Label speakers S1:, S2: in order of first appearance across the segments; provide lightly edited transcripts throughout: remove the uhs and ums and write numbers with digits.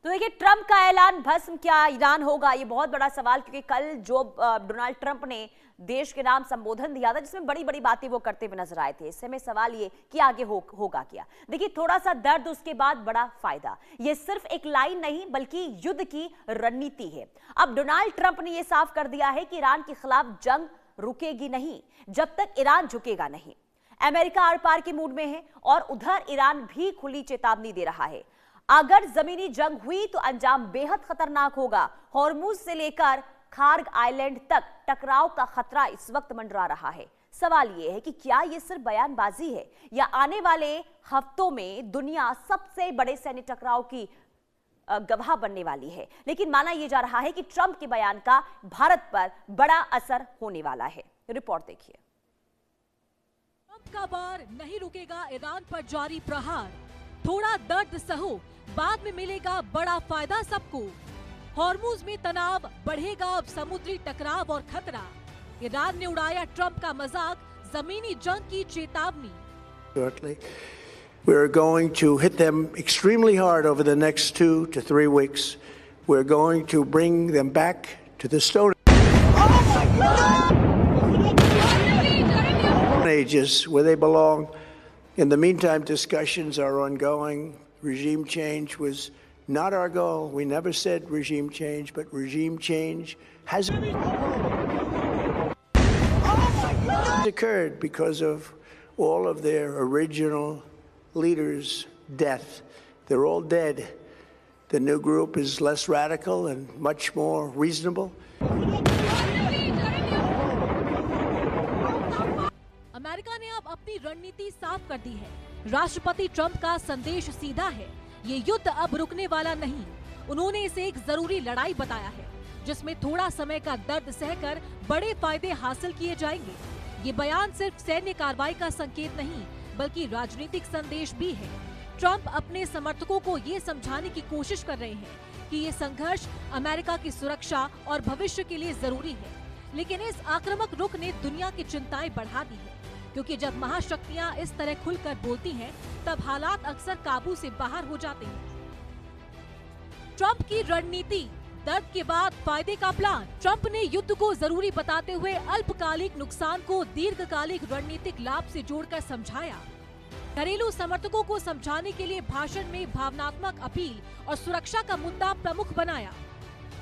S1: तो देखिए, ट्रंप का ऐलान भस्म क्या ईरान होगा, ये बहुत बड़ा सवाल, क्योंकि कल जो डोनाल्ड ट्रंप ने देश के नाम संबोधन दिया था जिसमें बड़ी बड़ी बातें वो करते हुए नजर आए थे। इससे में सवाल ये कि आगे होगा क्या। देखिए, थोड़ा सा दर्द उसके बाद बड़ा फायदा। ये सिर्फ एक लाइन नहीं बल्कि युद्ध की रणनीति है। अब डोनाल्ड ट्रंप ने यह साफ कर दिया है कि ईरान के खिलाफ जंग रुकेगी नहीं जब तक ईरान झुकेगा नहीं। अमेरिका आर पार के मूड में है और उधर ईरान भी खुली चेतावनी दे रहा है। अगर जमीनी जंग हुई तो अंजाम बेहद खतरनाक होगा। हॉर्मुज से लेकर खार्ग आइलैंड तक टकराव का खतरा इस वक्त मंडरा रहा है। सवाल यह है कि क्या यह सिर्फ बयानबाजी है या आने वाले हफ्तों में दुनिया सबसे बड़े सैन्य टकराव की गवाह बनने वाली है। लेकिन माना यह जा रहा है कि ट्रंप के बयान का भारत पर बड़ा असर होने वाला है। रिपोर्ट देखिए।
S2: ट्रंप का बार नहीं रुकेगा ईरान पर जारी प्रहार। थोड़ा दर्द सहो, बाद में मिलेगा बड़ा फायदा सबको। हॉर्मुज में तनाव बढ़ेगा, अब समुद्री टकराव और खतरा। ईरान ने उड़ाया ट्रंप का मजाक, जमीनी जंग की चेतावनी।
S3: We're going to hit them extremely hard over the next 2 to 3 weeks. We're going to bring them back to the Stone Ages where they belong. In the meantime, discussions are ongoing. Regime change was not our goal. We never said regime change, but regime change has occurred because of all of their original leaders' death. They're all dead. The new group is less radical and much more reasonable.
S2: America ने अब अपनी रणनीति साफ कर दी है। राष्ट्रपति Trump का संदेश सीधा है, ये युद्ध अब रुकने वाला नहीं। उन्होंने इसे एक जरूरी लड़ाई बताया है जिसमें थोड़ा समय का दर्द सहकर बड़े फायदे हासिल किए जाएंगे। ये बयान सिर्फ सैन्य कार्रवाई का संकेत नहीं बल्कि राजनीतिक संदेश भी है। ट्रंप अपने समर्थकों को ये समझाने की कोशिश कर रहे हैं कि ये संघर्ष अमेरिका की सुरक्षा और भविष्य के लिए जरूरी है। लेकिन इस आक्रामक रुख ने दुनिया की चिंताएं बढ़ा दी है, क्योंकि जब महाशक्तियां इस तरह खुलकर बोलती हैं, तब हालात अक्सर काबू से बाहर हो जाते हैं। ट्रंप की रणनीति, दर्द के बाद फायदे का प्लान। ट्रंप ने युद्ध को जरूरी बताते हुए अल्पकालिक नुकसान को दीर्घकालिक रणनीतिक लाभ से जोड़कर समझाया। घरेलू समर्थकों को समझाने के लिए भाषण में भावनात्मक अपील और सुरक्षा का मुद्दा प्रमुख बनाया।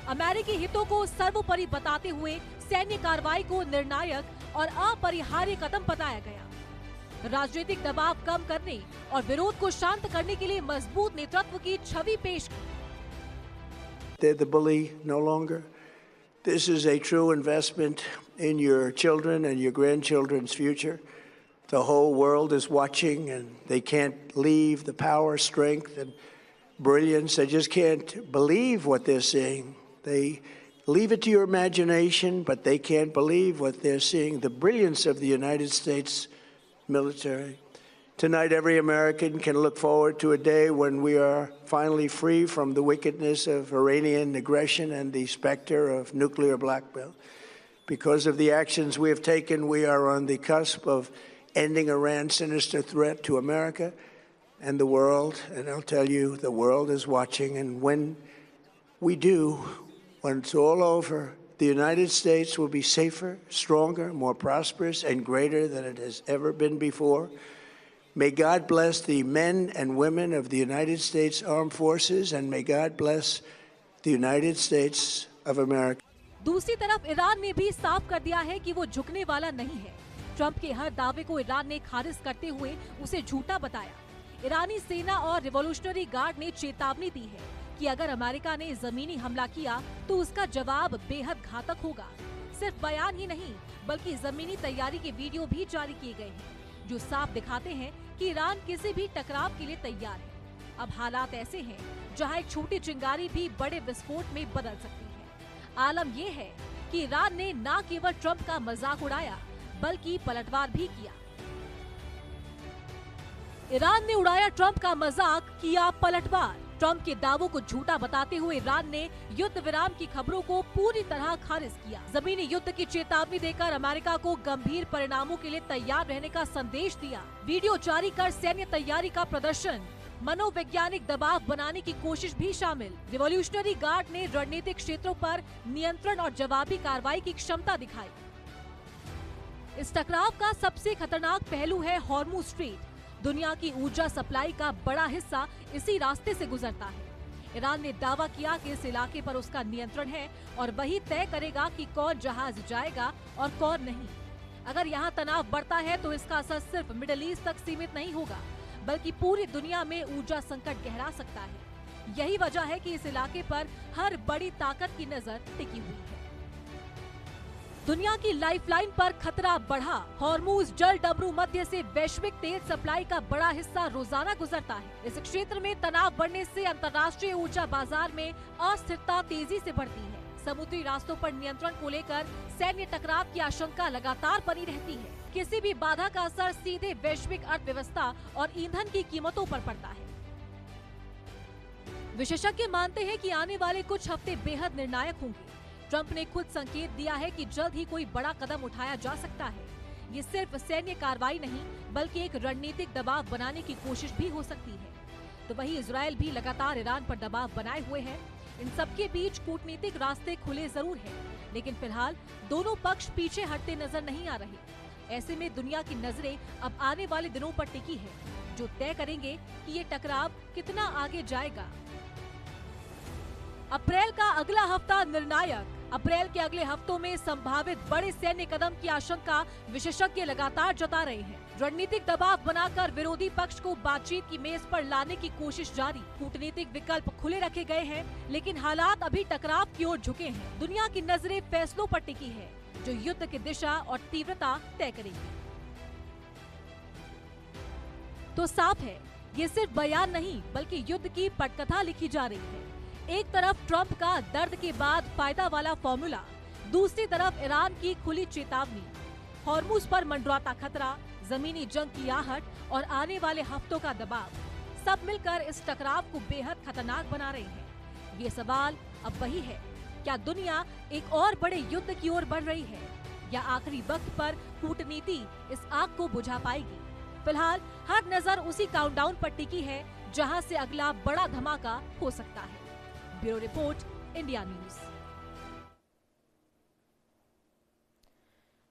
S2: अमेरिकी हितों को सर्वोपरि बताते हुए सैन्य कार्रवाई को निर्णायक और अपरिहार्य कदम बताया गया। राजनीतिक दबाव कम करने और विरोध को शांत करने के लिए मजबूत नेतृत्व की छवि पेश की।
S3: They're the bully no longer. This is a true investment in your children and your grandchildren's future. The whole world is watching and they can't leave the power, strength, and brilliance. They just can't believe what they're seeing. They leave it to your imagination, but they can't believe what they're seeing. The brilliance of the United States military. Tonight, every American can look forward to a day when we are finally free from the wickedness of Iranian aggression and the specter of nuclear blackmail. Because of the actions we have taken, we are on the cusp of ending Iran's sinister threat to America and the world. And I'll tell you, the world is watching. And when we do, when it's all over, the United States will be safer, stronger, more prosperous, and greater than it has ever been before. May God bless the men and women of the United States Armed Forces, and may God bless the United States of America.
S2: दूसरी तरफ Iran ने भी साफ कर दिया है कि वो झुकने वाला नहीं है। ट्रंप के हर दावे को ईरान ने खारिज करते हुए उसे झूठा बताया। ईरानी सेना और रिवॉल्यूशनरी गार्ड ने चेतावनी दी है कि अगर अमेरिका ने जमीनी हमला किया तो उसका जवाब बेहद घातक होगा। सिर्फ बयान ही नहीं बल्कि जमीनी तैयारी के वीडियो भी जारी किए गए हैं जो साफ दिखाते हैं कि ईरान किसी भी टकराव के लिए तैयार है। अब हालात ऐसे हैं जहां एक छोटी चिंगारी भी बड़े विस्फोट में बदल सकती है। आलम यह है कि ईरान ने न केवल ट्रंप का मजाक उड़ाया बल्कि पलटवार भी किया। ईरान ने उड़ाया ट्रंप का मजाक, किया पलटवार। ट्रंप के दावों को झूठा बताते हुए ईरान ने युद्ध विराम की खबरों को पूरी तरह खारिज किया। जमीनी युद्ध की चेतावनी देकर अमेरिका को गंभीर परिणामों के लिए तैयार रहने का संदेश दिया। वीडियो जारी कर सैन्य तैयारी का प्रदर्शन। मनोवैज्ञानिक दबाव बनाने की कोशिश भी शामिल। रिवॉल्यूशनरी गार्ड ने रणनीतिक क्षेत्रों पर नियंत्रण और जवाबी कार्रवाई की क्षमता दिखाई। इस टकराव का सबसे खतरनाक पहलू है हॉर्मुज स्ट्रेट। दुनिया की ऊर्जा सप्लाई का बड़ा हिस्सा इसी रास्ते से गुजरता है। ईरान ने दावा किया कि इस इलाके पर उसका नियंत्रण है और वही तय करेगा कि कौन जहाज जाएगा और कौन नहीं। अगर यहाँ तनाव बढ़ता है तो इसका असर सिर्फ मिडिल ईस्ट तक सीमित नहीं होगा, बल्कि पूरी दुनिया में ऊर्जा संकट गहरा सकता है। यही वजह है कि इस इलाके पर हर बड़ी ताकत की नजर टिकी हुई है। दुनिया की लाइफलाइन पर खतरा बढ़ा। हॉर्मुज जल डबरू मध्य से वैश्विक तेल सप्लाई का बड़ा हिस्सा रोजाना गुजरता है। इस क्षेत्र में तनाव बढ़ने से अंतर्राष्ट्रीय ऊर्जा बाजार में अस्थिरता तेजी से बढ़ती है। समुद्री रास्तों पर नियंत्रण को लेकर सैन्य टकराव की आशंका लगातार बनी रहती है। किसी भी बाधा का असर सीधे वैश्विक अर्थव्यवस्था और ईंधन की कीमतों पर पड़ता है। विशेषज्ञ मानते हैं कि आने वाले कुछ हफ्ते बेहद निर्णायक होंगे। ट्रंप ने खुद संकेत दिया है कि जल्द ही कोई बड़ा कदम उठाया जा सकता है। ये सिर्फ सैन्य कार्रवाई नहीं, बल्कि एक रणनीतिक दबाव बनाने की कोशिश भी हो सकती है। तो वहीं इजरायल भी लगातार ईरान पर दबाव बनाए हुए है। इन सबके बीच कूटनीतिक रास्ते खुले जरूर हैं, लेकिन फिलहाल दोनों पक्ष पीछे हटते नजर नहीं आ रहे। ऐसे में दुनिया की नजरें अब आने वाले दिनों पर टिकी है, जो तय करेंगे कि ये टकराव कितना आगे जाएगा। अप्रैल का अगला हफ्ता निर्णायक। अप्रैल के अगले हफ्तों में संभावित बड़े सैन्य कदम की आशंका विशेषज्ञ लगातार जता रहे हैं। रणनीतिक दबाव बनाकर विरोधी पक्ष को बातचीत की मेज पर लाने की कोशिश जारी। कूटनीतिक विकल्प खुले रखे गए हैं, लेकिन हालात अभी टकराव की ओर झुके हैं। दुनिया की नजरें फैसलों पर टिकी है, जो युद्ध की दिशा और तीव्रता तय करेंगी। तो साफ है, ये सिर्फ बयान नहीं, बल्कि युद्ध की पटकथा लिखी जा रही है। एक तरफ ट्रंप का दर्द के बाद फायदा वाला फॉर्मूला, दूसरी तरफ ईरान की खुली चेतावनी। हॉर्मुज पर मंडराता खतरा, जमीनी जंग की आहट और आने वाले हफ्तों का दबाव, सब मिलकर इस टकराव को बेहद खतरनाक बना रहे हैं। ये सवाल अब वही है, क्या दुनिया एक और बड़े युद्ध की ओर बढ़ रही है, या आखिरी वक्त पर कूटनीति इस आग को बुझा पाएगी? फिलहाल हर नजर उसी काउंटडाउन पर टिकी है, जहां से अगला बड़ा धमाका हो सकता है। Bureau report, India news.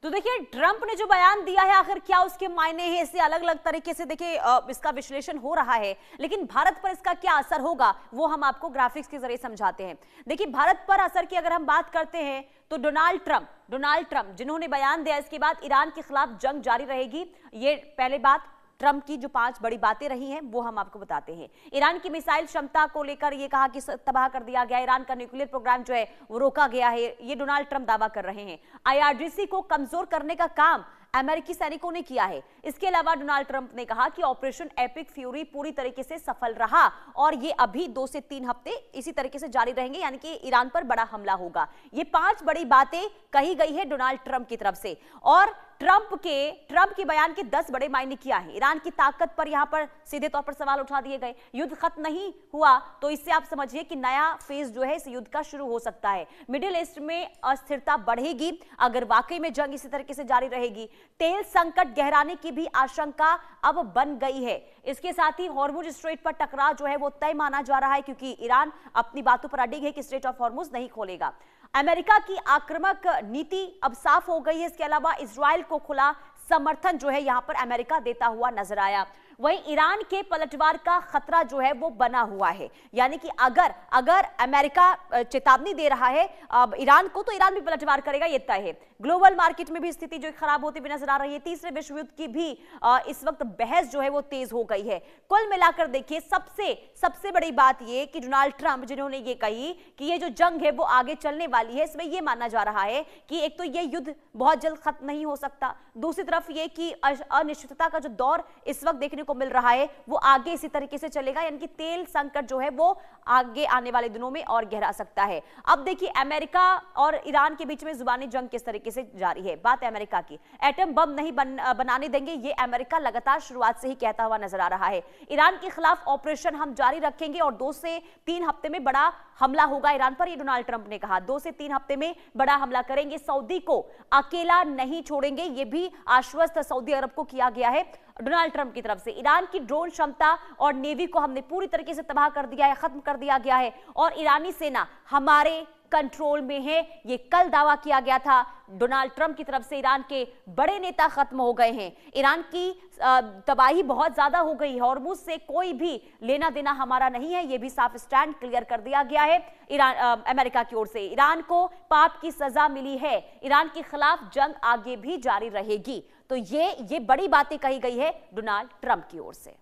S1: तो देखिए, ट्रंप ने जो बयान दिया है, आखिर क्या उसके मायने हैं, इससे अलग अलग तरीके से देखिए इसका विश्लेषण हो रहा है। लेकिन भारत पर इसका क्या असर होगा, वो हम आपको ग्राफिक्स के जरिए समझाते हैं। देखिए, भारत पर असर की अगर हम बात करते हैं तो डोनाल्ड ट्रंप जिन्होंने बयान दिया, इसके बाद ईरान के खिलाफ जंग जारी रहेगी। ये पहले बात। ट्रंप की जो 5 बड़ी बातें रही हैं वो हम आपको बताते हैं। ईरान की मिसाइल क्षमता को लेकर ये कहा कि तबाह कर दिया गया, ईरान का न्यूक्लियर प्रोग्राम जो है वो रोका गया है, ये डोनाल्ड ट्रंप दावा कर रहे हैं। IRGC को कमजोर करने का काम अमेरिकी सैनिकों ने किया है। इसके अलावा डोनाल्ड ट्रंप ने कहा कि ऑपरेशन एपिक फ्यूरी पूरी तरीके से सफल रहा और ये अभी 2 से 3 हफ्ते इसी तरीके से जारी रहेंगे, यानी कि ईरान पर बड़ा हमला होगा। ये 5 बड़ी बातें कही गई है डोनाल्ड ट्रंप की तरफ से। और ट्रंप के बयान के 10 बड़े मायने क्या है। ईरान की ताकत पर यहां पर सीधे तौर पर सवाल उठा दिए गए। युद्ध खत्म नहीं हुआ तो इससे आप समझिए कि नया फेज जो है इस युद्ध का शुरू हो सकता है। मिडिल ईस्ट में अस्थिरता बढ़ेगी अगर वाकई में जंग इसी तरीके से जारी रहेगी। तेल संकट गहराने की भी आशंका अब बन गई है। इसके साथ ही हॉर्मुज स्ट्रेट पर टकराव जो है वो तय माना जा रहा है, क्योंकि ईरान अपनी बातों पर अडिग है कि स्ट्रेट ऑफ हॉर्मुज नहीं खोलेगा। अमेरिका की आक्रामक नीति अब साफ हो गई है। इसके अलावा इजराइल को खुला समर्थन जो है यहां पर अमेरिका देता हुआ नजर आया। वहीं ईरान के पलटवार का खतरा जो है वो बना हुआ है, यानी कि अगर अमेरिका चेतावनी दे रहा है अब ईरान को, तो ईरान भी पलटवार करेगा, ये तय है। ग्लोबल मार्केट में भी स्थिति जो खराब होती हुई नजर आ रही है। तीसरे विश्व युद्ध की भी इस वक्त बहस जो है वो तेज हो गई है। कुल मिलाकर देखिए, सबसे बड़ी बात ये कि डोनाल्ड ट्रंप जिन्होंने ये कही कि ये जो जंग है वो आगे चलने वाली है, इसमें यह माना जा रहा है कि एक तो ये युद्ध बहुत जल्द खत्म नहीं हो सकता, दूसरी तरफ ये कि अनिश्चितता का जो दौर इस वक्त देखने को मिल रहा है वो आगे इसी तरीके से चलेगा, यानी कि तेल संकट जो है वो आगे आने वाले दिनों में और गहरा सकता है। अब देखिए, अमेरिका और ईरान के बीच में जुबानी जंग किस तरीके से जारी है। बात है अमेरिका की, एटम बम नहीं बनाने देंगे, ये अमेरिका लगातार शुरुआत से ही कहता हुआ नजर आ रहा है। ईरान के खिलाफ ऑपरेशन हम जारी रखेंगे और 2 से 3 हफ्ते में बड़ा हमला होगा ईरान पर, ये डोनाल्ड ट्रंप ने कहा। 2 से 3 हफ्ते में बड़ा हमला करेंगे, सऊदी को अकेला नहीं छोड़ेंगे, ये भी आश्वस्त सऊदी अरब को किया गया है। डोनाल्ड ट्रंप की तरफ से। ईरान की ड्रोन क्षमता और नेवी को हमने पूरी तरीके से तबाह कर दिया है, खत्म कर दिया गया है और ईरानी सेना हमारे कंट्रोल में है, ये कल दावा किया गया था डोनाल्ड ट्रंप की तरफ से। ईरान के बड़े नेता खत्म हो गए हैं, ईरान की तबाही बहुत ज्यादा हो गई है, हॉर्मुज से कोई भी लेना देना हमारा नहीं है, ये भी साफ स्टैंड क्लियर कर दिया गया है ईरान अमेरिका की ओर से। ईरान को पाप की सजा मिली है, ईरान के खिलाफ जंग आगे भी जारी रहेगी। तो ये बड़ी बातें कही गई है डोनाल्ड ट्रंप की ओर से।